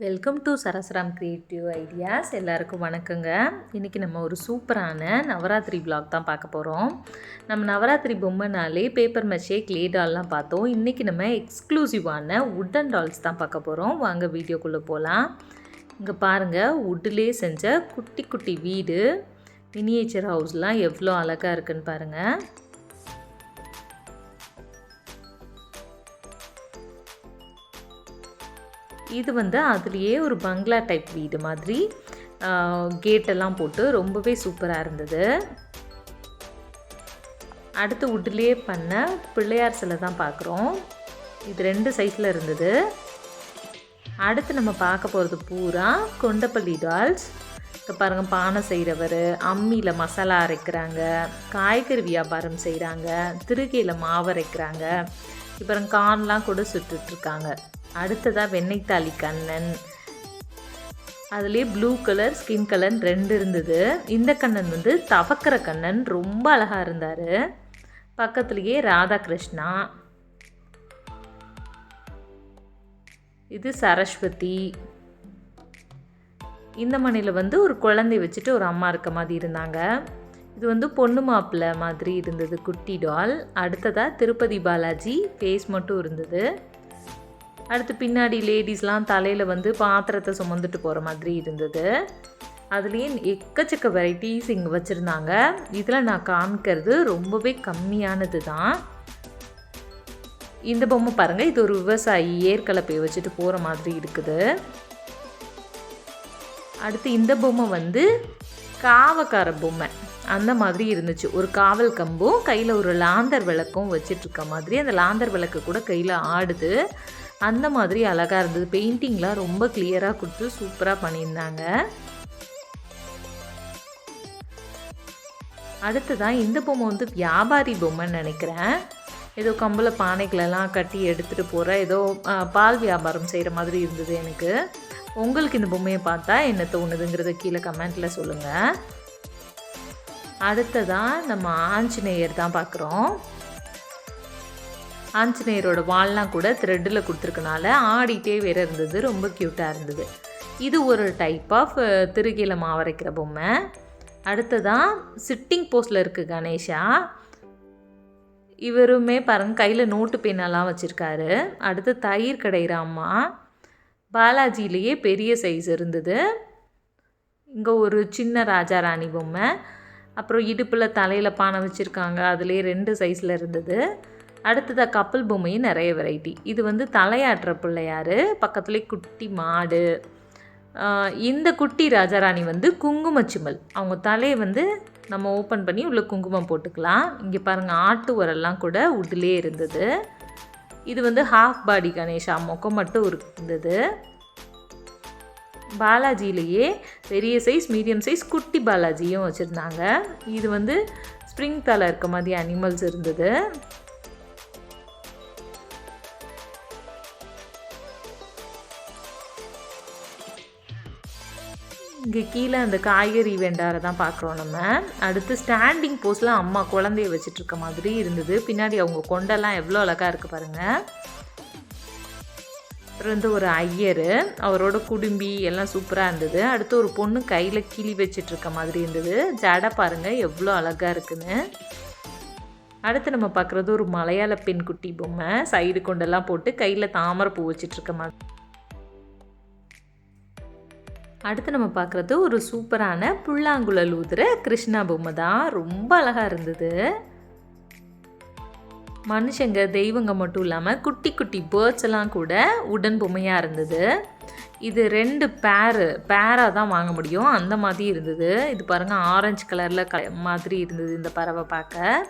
Welcome to Sarasram creative ideas. எல்லாருக்கும் வணக்கங்க. இன்றைக்கி நம்ம ஒரு சூப்பரான நவராத்திரி vlog தான் பார்க்க போகிறோம். நம்ம நவராத்திரி பொம்மைனாலே பேப்பர் மஷே க்ளே டால்லாம் பார்த்தோம். இன்றைக்கி நம்ம எக்ஸ்க்ளூசிவான வுட்டன் டால்ஸ் தான் பார்க்க போகிறோம். வாங்க வீடியோக்குள்ளே போகலாம். இங்கே பாருங்கள், வுட்டிலே செஞ்ச குட்டி குட்டி வீடு, மினியேச்சர் ஹவுஸ்லாம் எவ்வளோ அழகாக இருக்குன்னு பாருங்கள். இது அதுலேயே ஒரு பங்களா டைப் வீடு மாதிரி கேட்டெல்லாம் போட்டு ரொம்பவே சூப்பராக இருந்தது. அடுத்து வுட்லேயே பண்ண பிள்ளையார் சிலை தான் பார்க்குறோம். இது 2 சைஸில் இருந்தது. அடுத்து நம்ம பார்க்க போகிறது பூரா கொண்டப்பள்ளி டால்ஸ். இப்போ பாருங்கள், பானை செய்கிறவர், அம்மியில் மசாலா அரைக்கிறாங்க, காய்கறி வியாபாரம் செய்கிறாங்க, திருகையில் மாவு அரைக்கிறாங்க, இப்போ கார்ன்லாம் கூட சுட்டுட்ருக்காங்க. அடுத்ததாக வெண்ணெய்த்தாலி கண்ணன், அதுலேயே ப்ளூ கலர் ஸ்கின் கலர் 2 இருந்தது. இந்த கண்ணன் தவக்கிற கண்ணன், ரொம்ப அழகாக இருந்தார். பக்கத்துலேயே ராதாகிருஷ்ணா, இது சரஸ்வதி. இந்த மணியில் ஒரு குழந்தை வச்சுட்டு ஒரு அம்மா இருக்க மாதிரி இருந்தாங்க. இது பொண்ணு மாப்பிள்ளை மாதிரி இருந்தது, குட்டி டால். அடுத்ததாக திருப்பதி பாலாஜி ஃபேஸ் மட்டும் இருந்தது. அடுத்து பின்னாடி லேடிஸ்லாம் தலையில் பாத்திரத்தை சுமந்துட்டு போகிற மாதிரி இருந்தது. அதுலேயே எக்கச்சக்க வெரைட்டிஸ் இங்கே வச்சுருந்தாங்க. இதில் நான் காமிக்கிறது ரொம்பவே கம்மியானது தான். இந்த பொம்மை பாருங்கள், இது ஒரு விவசாயி ஏற்கலப்பையை வச்சுட்டு போகிற மாதிரி இருக்குது. அடுத்து இந்த பொம்மை காவக்கார பொம்மை அந்த மாதிரி இருந்துச்சு. ஒரு காவல் கம்பும் கையில் ஒரு லாந்தர் விளக்கும் வச்சிட்ருக்க மாதிரி, அந்த லாந்தர் விளக்கு கூட கையில் ஆடுது. அந்த மாதிரி அழகாக இருந்தது. பெயிண்டிங்லாம் ரொம்ப கிளியராக கொடுத்து சூப்பராக பண்ணியிருந்தாங்க. அடுத்ததான் இந்த பொம்மை வியாபாரி பொம்மைன்னு நினைக்கிறேன். ஏதோ கம்பள பானைகளெல்லாம் கட்டி எடுத்துகிட்டு போகிற ஏதோ பால் வியாபாரம் செய்கிற மாதிரி இருந்தது எனக்கு. உங்களுக்கு இந்த பொம்மையை பார்த்தா என்ன தோணுதுங்கிறத கீழே கமெண்ட்டில் சொல்லுங்கள். அடுத்ததான் நம்ம ஆஞ்சநேயர் தான் பார்க்குறோம். ஆஞ்சநேயரோட வால்லாம் கூட த்ரெட்டில் கொடுத்துருக்கனால ஆடிட்டே வேறு இருந்தது. ரொம்ப க்யூட்டாக இருந்தது. இது ஒரு டைப் ஆஃப் திருகையில் மாவரைக்கிற பொம்மை. அடுத்ததான் சிட்டிங் போஸ்டில் இருக்குது கணேஷா. இவருமே பாருங்கள், கையில் நோட்டு பெண்ணெல்லாம் வச்சுருக்காரு. அடுத்து தயிர் கடைகிற அம்மா. பாலாஜிலேயே பெரிய சைஸ் இருந்தது. இங்கே ஒரு சின்ன ராஜா ராணி பொம்மை. அப்புறம் இடுப்பில் தலையில் பானை வச்சுருக்காங்க, அதுலேயே 2 சைஸில் இருந்தது. அடுத்ததாக கப்பல் பொம்மையும் நிறைய வெரைட்டி. இது தலையாட்டுற பிள்ளையார், பக்கத்துலேயே குட்டி மாடு. இந்த குட்டி ராஜாராணி குங்குமச்சிமல். அவங்க தலையை நம்ம ஓப்பன் பண்ணி உள்ள குங்குமம் போட்டுக்கலாம். இங்கே பாருங்கள், ஆட்டு உரல்லாம் கூட வுட்லேயே இருந்தது. இது ஹாஃப் பாடி கணேஷா, முகம் மட்டும் இருந்தது. பாலாஜிலேயே பெரிய சைஸ், மீடியம் சைஸ், குட்டி பாலாஜியும் வச்சுருந்தாங்க. இது ஸ்ப்ரிங் தலை இருக்க மாதிரி அனிமல்ஸ் இருந்தது. இங்கே கீழே அந்த காய்கறி வெண்டாரை தான் பார்க்குறோம் நம்ம. அடுத்து ஸ்டாண்டிங் போஸ்டில் அம்மா குழந்தைய வச்சுட்ருக்க மாதிரி இருந்தது. பின்னாடி அவங்க கொண்டெல்லாம் எவ்வளோ அழகாக இருக்குது பாருங்கள். அப்புறம் ஒரு ஐயர், அவரோட குடும்பி எல்லாம் சூப்பராக இருந்தது. அடுத்து ஒரு பொண்ணு கையில் கிளி வச்சிட்ருக்க மாதிரி இருந்தது. ஜடை பாருங்கள் எவ்வளோ அழகாக இருக்குன்னு. அடுத்து நம்ம பார்க்குறது ஒரு மலையாள பெண் குட்டி பொம்மை, சைடு கொண்டெல்லாம் போட்டு கையில் தாமரை பூ வச்சிட்ருக்க மாதிரி. அடுத்து நம்ம பார்க்குறது ஒரு சூப்பரான புல்லாங்குழல் ஊதுற கிருஷ்ணா பொம்மை தான். ரொம்ப அழகாக இருந்தது. மனுஷங்க தெய்வங்க மட்டும் இல்லாமல் குட்டி குட்டி பேர்ட்ஸ் எல்லாம் கூட உடன் பொம்மையாக இருந்தது. இது 2 பேராக தான் வாங்க முடியும், அந்த மாதிரி இருந்தது. இது பாருங்கள், ஆரஞ்சு கலரில் மாதிரி இருந்தது இந்த பறவை பார்க்க.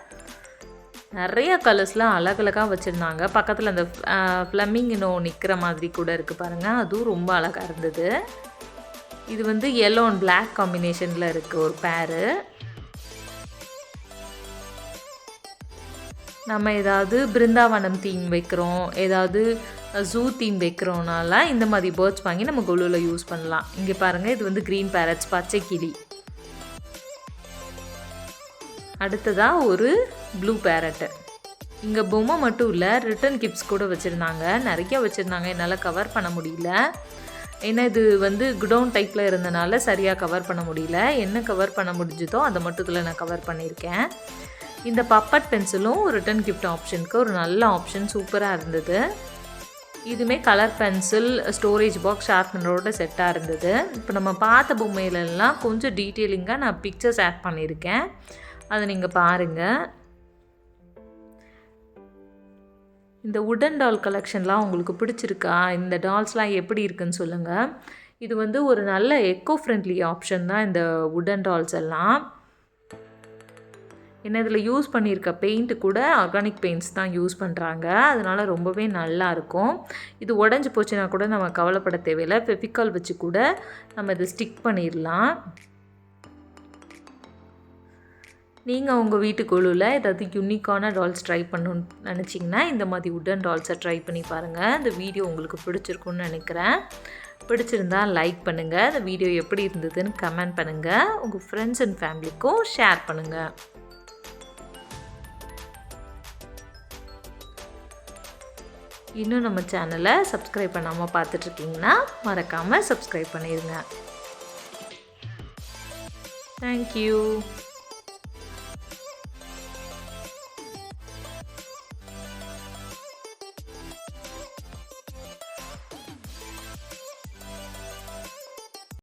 நிறைய கலர்ஸ்லாம் அழகழகாக வச்சுருந்தாங்க. பக்கத்தில் அந்த ஃப்ளமிங்கினோ நிற்கிற மாதிரி கூட இருக்குது பாருங்கள், அதுவும் ரொம்ப அழகாக இருந்தது. இது yellow and black காம்பினேஷனில் இருக்குது ஒரு பேரு. நம்ம ஏதாவது பிருந்தாவனம் தீம் வைக்கிறோம், ஏதாவது ஜூ தீம் வைக்கிறோம்னால இந்த மாதிரி பேர்ட்ஸ் வாங்கி நம்ம கொலுவில் யூஸ் பண்ணலாம். இங்கே பாருங்கள், இது க்ரீன் பேரட்ஸ், பச்சை கிளி. அடுத்ததாக ஒரு ப்ளூ பேரட்டு. இங்கே பொம்மை மட்டும் இல்லை, ரிட்டன் கிஃப்ட்ஸ் கூட வச்சுருந்தாங்க. நிறைய வச்சுருந்தாங்க, என்னால் கவர் பண்ண முடியல. ஏன்னா இது வந்து குடோன் டைப்பில் இருந்தனால சரியாக கவர் பண்ண முடியல. என்ன கவர் பண்ண முடிஞ்சதோ அதை மட்டும் நான் கவர் பண்ணியிருக்கேன். இந்த பப்பட் பென்சிலும் ரிட்டன் கிஃப்ட் ஆப்ஷனுக்கு ஒரு நல்ல ஆப்ஷன், சூப்பராக இருந்தது. இதுவுமே கலர் பென்சில், ஸ்டோரேஜ் பாக்ஸ், ஷார்ப்னரோட செட்டாக இருந்தது. இப்போ நம்ம பார்த்த பொம்மையிலெல்லாம் கொஞ்சம் டீட்டெயிலிங்காக நான் பிக்சர்ஸ் ஆட் பண்ணியிருக்கேன், அதை நீங்கள் பாருங்கள். இந்த உடன் டால் கலெக்ஷன்லாம் உங்களுக்கு பிடிச்சிருக்கா? இந்த டால்ஸ்லாம் எப்படி இருக்குன்னு சொல்லுங்கள். இது வந்து ஒரு நல்ல எக்கோ ஃப்ரெண்ட்லி ஆப்ஷன் தான் இந்த உடன் டால்ஸ் எல்லாம். ஏன்னா இதில் யூஸ் பண்ணியிருக்க பெயிண்ட்டு கூட ஆர்கானிக் பெயிண்ட்ஸ் தான் யூஸ் பண்ணுறாங்க, அதனால் ரொம்பவே நல்லாயிருக்கும். இது உடஞ்சி போச்சுன்னா கூட நம்ம கவலைப்பட தேவையில்லை, ஃபெவிகால் வச்சு கூட நம்ம இதை ஸ்டிக் பண்ணிடலாம். நீங்கள் உங்கள் வீட்டுக்குழுவில் ஏதாவது யூனிக்கான டால்ஸ் ட்ரை பண்ணணுன்னு நினச்சிங்கன்னா இந்த மாதிரி உடன் டால்ஸை ட்ரை பண்ணி பாருங்கள். இந்த வீடியோ உங்களுக்கு பிடிச்சிருக்குன்னு நினைக்கிறேன். பிடிச்சிருந்தால் லைக் பண்ணுங்கள், இந்த வீடியோ எப்படி இருந்ததுன்னு கமெண்ட் பண்ணுங்கள், உங்கள் ஃப்ரெண்ட்ஸ் அண்ட் ஃபேமிலிக்கும் ஷேர் பண்ணுங்கள். இன்னும் நம்ம சேனலை சப்ஸ்கிரைப் பண்ணாமல் பார்த்துட்ருக்கீங்கன்னா மறக்காமல் சப்ஸ்கிரைப் பண்ணிடுங்க. தேங்க்யூ.